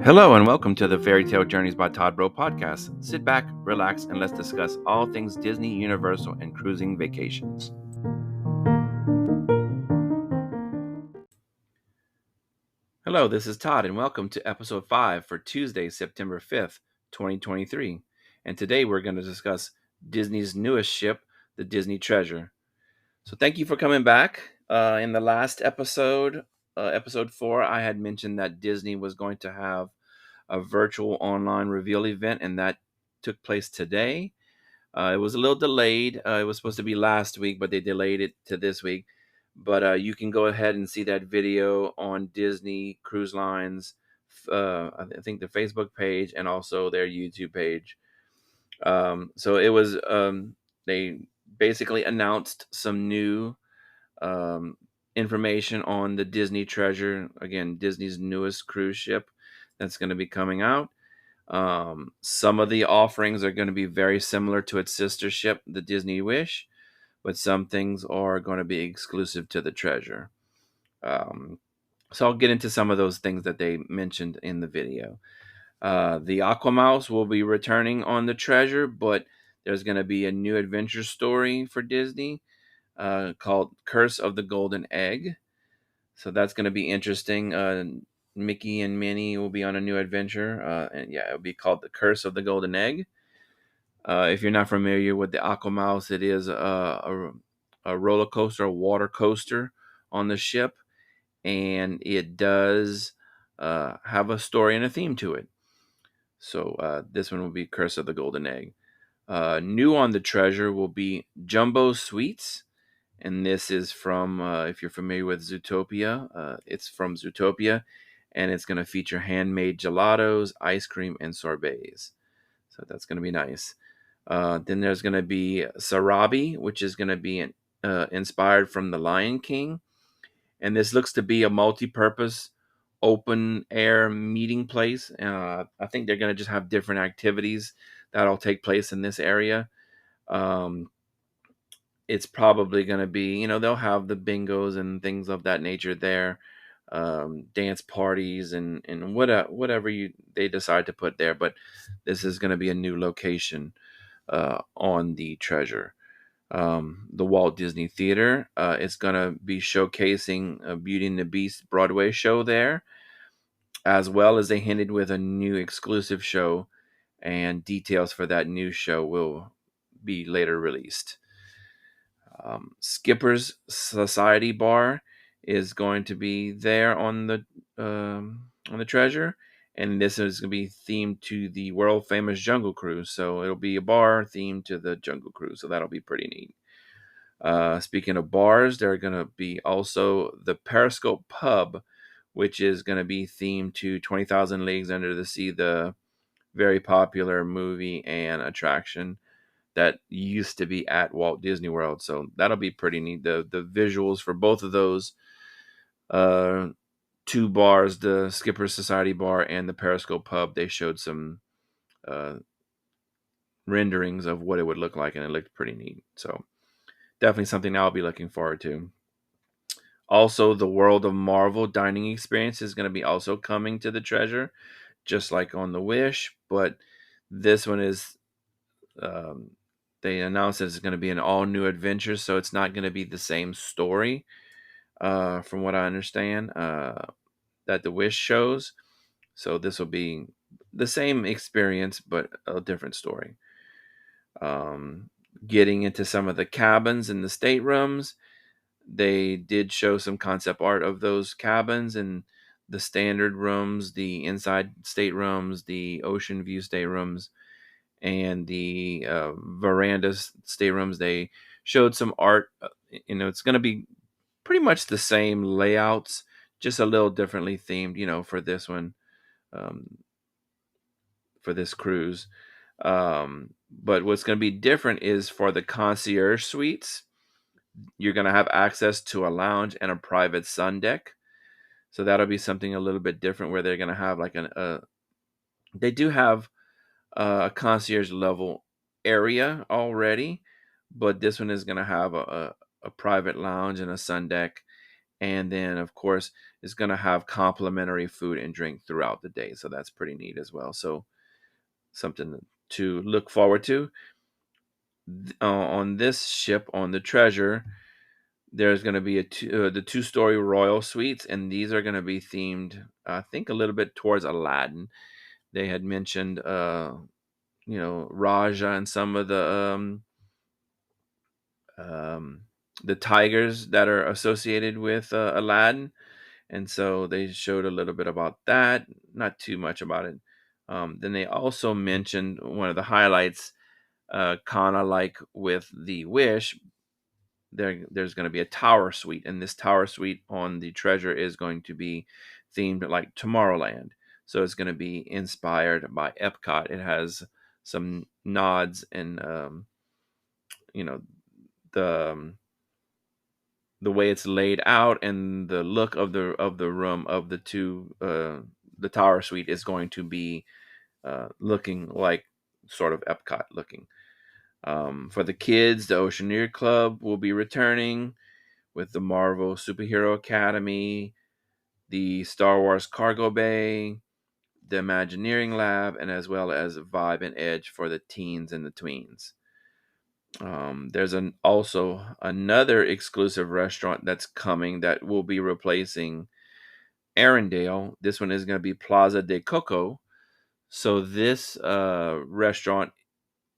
Hello and welcome to the Fairy Tale Journeys by Todd Bro podcast. Sit back, relax, and let's discuss all things Disney, Universal, and cruising vacations. Hello, this is Todd, and welcome to episode 5 for Tuesday, September 5th, 2023. And today we're going to discuss Disney's newest ship, the Disney Treasure. So thank you for coming back. In the last episode, episode 4, I had mentioned that Disney was going to have a virtual online reveal event, and that took place today. It was a little delayed. It was supposed to be last week, but they delayed it to this week. But you can go ahead and see that video on Disney Cruise Lines, I think the Facebook page and also their YouTube page. So it was, they basically announced some new um, information on the Disney Treasure. Again, Disney's newest cruise ship that's going to be coming out. Some of the offerings are going to be very similar to its sister ship, the Disney Wish, but some things are going to be exclusive to the Treasure. Um, so I'll get into some of those things that they mentioned in the video. The Aquamouse will be returning on the Treasure, but there's going to be a new adventure story for Disney called Curse of the Golden Egg. So that's going to be interesting. Mickey and Minnie will be on a new adventure, and yeah, it'll be called The Curse of the Golden Egg. If you're not familiar with the Aquamouse, it is a roller coaster, a water coaster on the ship, and it does have a story and a theme to it. So this one will be Curse of the Golden Egg. New on the Treasure will be Jumbo Sweets. And this is from, if you're familiar with Zootopia, it's from Zootopia, and it's going to feature handmade gelatos, ice cream, and sorbets. So that's going to be nice. Then there's going to be Sarabi, which is going to be inspired from The Lion King. And this looks to be a multi-purpose open air meeting place. I think they're going to just have different activities that'll take place in this area. It's probably going to be, they'll have the bingos and things of that nature there, dance parties and whatever they decide to put there. But this is going to be a new location on the Treasure. The Walt Disney Theater is going to be showcasing a Beauty and the Beast Broadway show there, as well as they hinted with a new exclusive show, and details for that new show will be later released. Skipper's Society Bar is going to be there on the Treasure, and this is going to be themed to the world famous Jungle Cruise. So it'll be a bar themed to the Jungle Cruise. So that'll be pretty neat. Speaking of bars, there are going to be also the Periscope Pub, which is going to be themed to 20,000 Leagues Under the Sea, the very popular movie and attraction that used to be at Walt Disney World. So that'll be pretty neat. The visuals for both of those two bars, the Skipper's Society Bar and the Periscope Pub, they showed some renderings of what it would look like, and it looked pretty neat. So definitely something I'll be looking forward to. Also, the World of Marvel dining experience is going to be also coming to the Treasure, just like on the Wish, but this one is they announced that it's going to be an all new adventure, so it's not going to be the same story, from what I understand, that the Wish shows. So this will be the same experience, but a different story. Getting into some of the cabins and the staterooms, they did show some concept art of those cabins and the standard rooms, the inside staterooms, the ocean view staterooms, and the veranda staterooms. They showed some art. It's going to be pretty much the same layouts, just a little differently themed, for this one, for this cruise. But what's going to be different is for the concierge suites, you're going to have access to a lounge and a private sun deck. So that'll be something a little bit different, where they're going to have like they do have a concierge level area already, but this one is going to have a private lounge and a sun deck, And then, of course, it's going to have complimentary food and drink throughout the day. So that's pretty neat as well. So something to look forward to. On this ship, on the Treasure, there's going to be the two-story royal suites, and these are going to be themed, I think, a little bit towards Aladdin. They had mentioned, Raja and some of um, the tigers that are associated with Aladdin, and so they showed a little bit about that. Not too much about it. Then they also mentioned one of the highlights, kind of like with the Wish. There's going to be a tower suite, and this tower suite on the Treasure is going to be themed like Tomorrowland. So it's going to be inspired by Epcot. It has some nods and you know the the way it's laid out and the look of the room of the tower suite is going to be looking like sort of Epcot looking. For the kids, the Oceaneer Club will be returning with the Marvel Superhero Academy, the Star Wars Cargo Bay, the Imagineering Lab, and as well as Vibe and Edge for the teens and the tweens. There's also another exclusive restaurant that's coming that will be replacing Arendelle. This one is going to be Plaza de Coco. So this restaurant,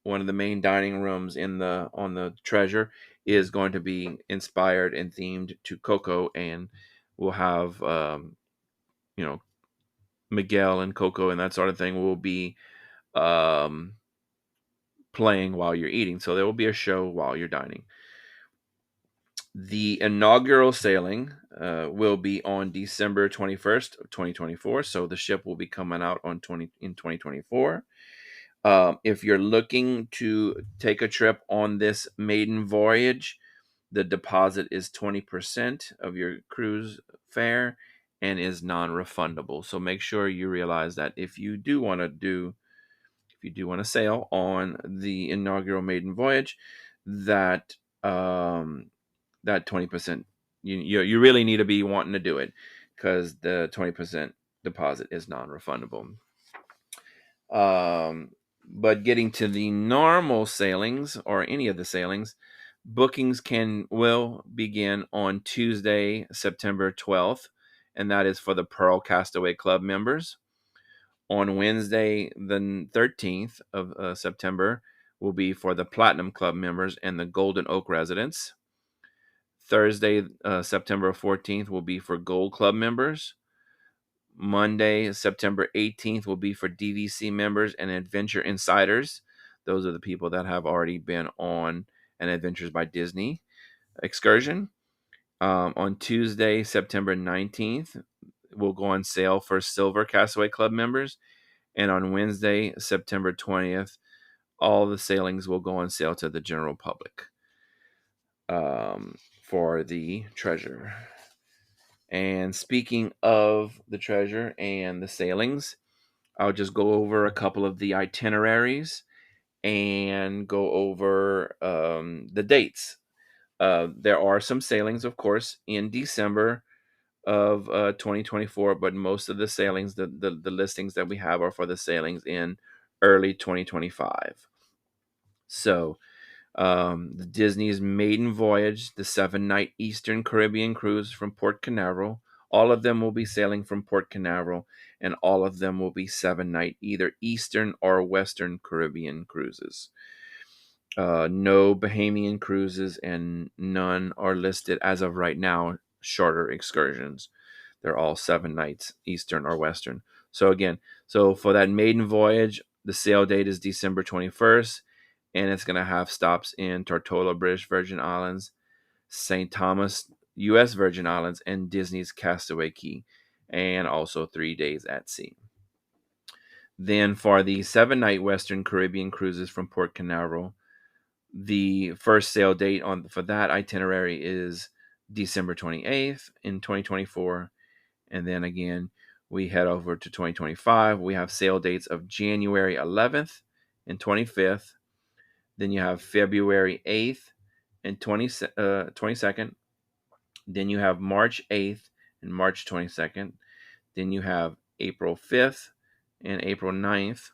one of the main dining rooms on the Treasure, is going to be inspired and themed to Coco, and we'll have you know Miguel and Coco and that sort of thing will be um, playing while you're eating. So there will be a show while you're dining. The inaugural sailing will be on December 21st of 2024. So the ship will be coming out in 2024. If you're looking to take a trip on this maiden voyage, the deposit is 20% of your cruise fare and is non-refundable. So make sure you realize that if you do want to sail on the inaugural maiden voyage, that that 20%, you really need to be wanting to do it, because the 20% deposit is non-refundable. Um, but getting to the normal sailings, or any of the sailings, bookings will begin on Tuesday, September 12th, and that is for the Pearl Castaway Club members. On Wednesday, the 13th of September, will be for the Platinum Club members and the Golden Oak residents. Thursday, September 14th, will be for Gold Club members. Monday, September 18th, will be for DVC members and Adventure Insiders. Those are the people that have already been on an Adventures by Disney excursion. On Tuesday, September 19th, will go on sale for Silver Castaway Club members. And on Wednesday, September 20th, all the sailings will go on sale to the general public for the Treasure. And speaking of the Treasure and the sailings, I'll just go over a couple of the itineraries and go over the dates. There are some sailings, of course, in December of 2024, but most of the sailings, the listings that we have, are for the sailings in early 2025. So, the Disney's maiden voyage, the 7-night Eastern Caribbean cruise from Port Canaveral. All of them will be sailing from Port Canaveral, and all of them will be 7-night either Eastern or Western Caribbean cruises. No Bahamian cruises, and none are listed as of right now shorter excursions. They're all 7 nights, Eastern or Western. So again, for that maiden voyage, the sail date is December 21st, and it's going to have stops in Tortola, British Virgin Islands, St. Thomas, U.S. Virgin Islands, and Disney's Castaway Cay, and also 3 days at sea. Then for the 7-night Western Caribbean cruises from Port Canaveral, the first sail date for that itinerary is December 28th in 2024. And then again, we head over to 2025. We have sail dates of January 11th and 25th. Then you have February 8th and 22nd. Then you have March 8th and March 22nd. Then you have April 5th and April 9th.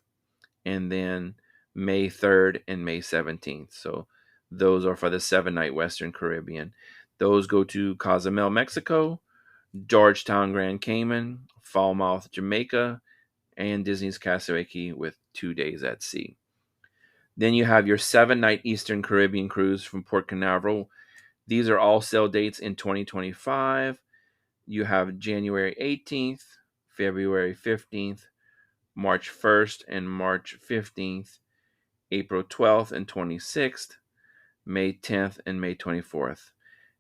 And then May 3rd and May 17th. So those are for the 7-night Western Caribbean. Those go to Cozumel, Mexico, Georgetown, Grand Cayman, Falmouth, Jamaica, and Disney's Castaway Cay with 2 days at sea. Then you have your 7-night Eastern Caribbean cruise from Port Canaveral. These are all sale dates in 2025. You have January 18th, February 15th, March 1st and March 15th, April 12th and 26th, May 10th and May 24th.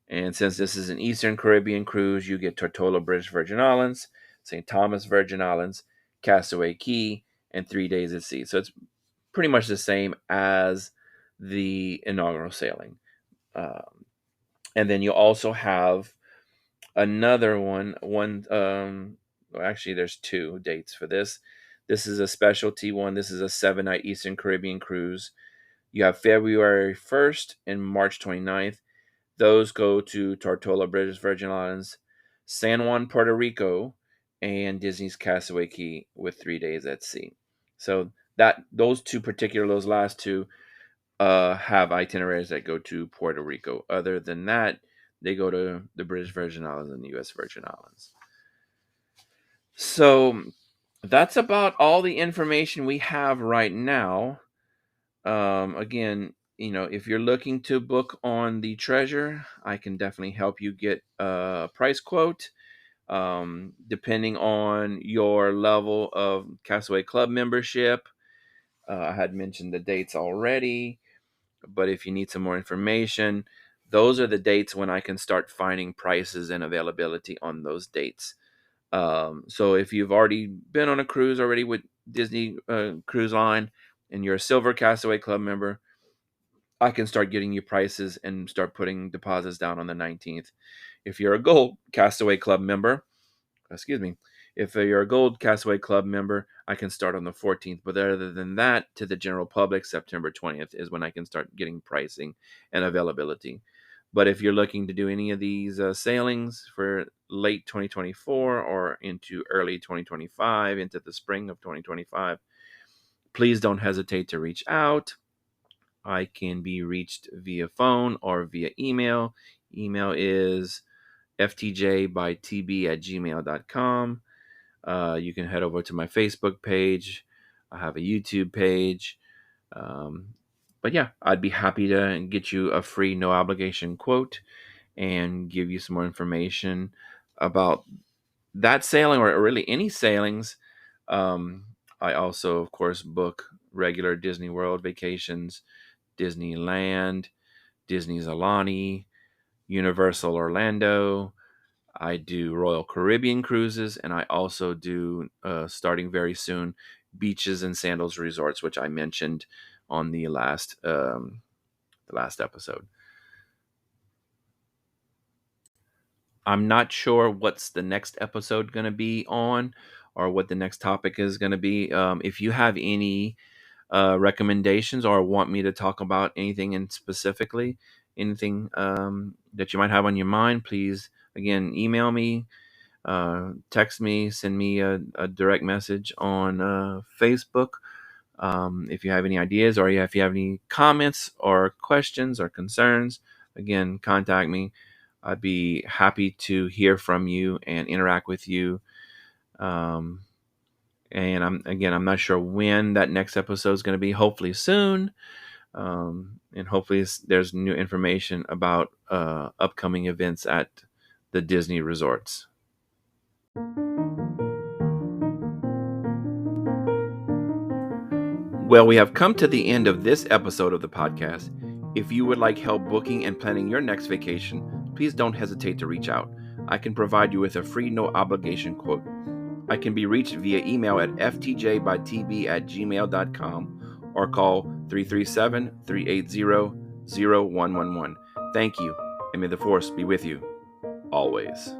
And since this is an Eastern Caribbean cruise, you get Tortola, British Virgin Islands, St. Thomas, Virgin Islands, Castaway Cay, and 3 days at sea. So it's pretty much the same as the inaugural sailing. And then you also have another one. Well, actually, there's 2 dates for this. This is a specialty one. This is a 7-night Eastern Caribbean cruise. You have February 1st and March 29th. Those go to Tortola, British Virgin Islands, San Juan, Puerto Rico, and Disney's Castaway Cay with 3 days at sea. So those last two, have itineraries that go to Puerto Rico. Other than that, they go to the British Virgin Islands and the U.S. Virgin Islands. So that's about all the information we have right now. Again, if you're looking to book on the Treasure, I can definitely help you get a price quote. Depending on your level of Castaway Club membership, I had mentioned the dates already, but if you need some more information, those are the dates when I can start finding prices and availability on those dates. So if you've already been on a cruise already with Disney Cruise Line and you're a Silver Castaway Club member, I can start getting you prices and start putting deposits down on the 19th. If you're a Gold Castaway Club member, if you're a Gold Castaway Club member, I can start on the 14th. But other than that, to the general public, September 20th is when I can start getting pricing and availability. But if you're looking to do any of these sailings for late 2024 or into early 2025, into the spring of 2025, please don't hesitate to reach out. I can be reached via phone or via email. Email is ftjbytb@gmail.com. You can head over to my Facebook page. I have a YouTube page. But yeah, I'd be happy to get you a free, no obligation quote and give you some more information about that sailing or really any sailings. I also, of course, book regular Disney World vacations, Disneyland, Disney's Alani, Universal Orlando. I do Royal Caribbean cruises, and I also do, starting very soon, beaches and sandals resorts, which I mentioned on the last episode. I'm not sure what's the next episode going to be on, or what the next topic is going to be. If you have any recommendations or want me to talk about anything in specifically, anything that you might have on your mind, please again email me, text me, send me a direct message on Facebook. If you have any ideas or if you have any comments or questions or concerns, again, contact me. I'd be happy to hear from you and interact with you. And I'm not sure when that next episode is going to be. Hopefully soon. And hopefully there's new information about upcoming events at the Disney resorts. Well, we have come to the end of this episode of the podcast. If you would like help booking and planning your next vacation, please don't hesitate to reach out. I can provide you with a free, no obligation quote. I can be reached via email at ftjbytb@gmail.com or call 337-380-0111. Thank you, and may the force be with you always.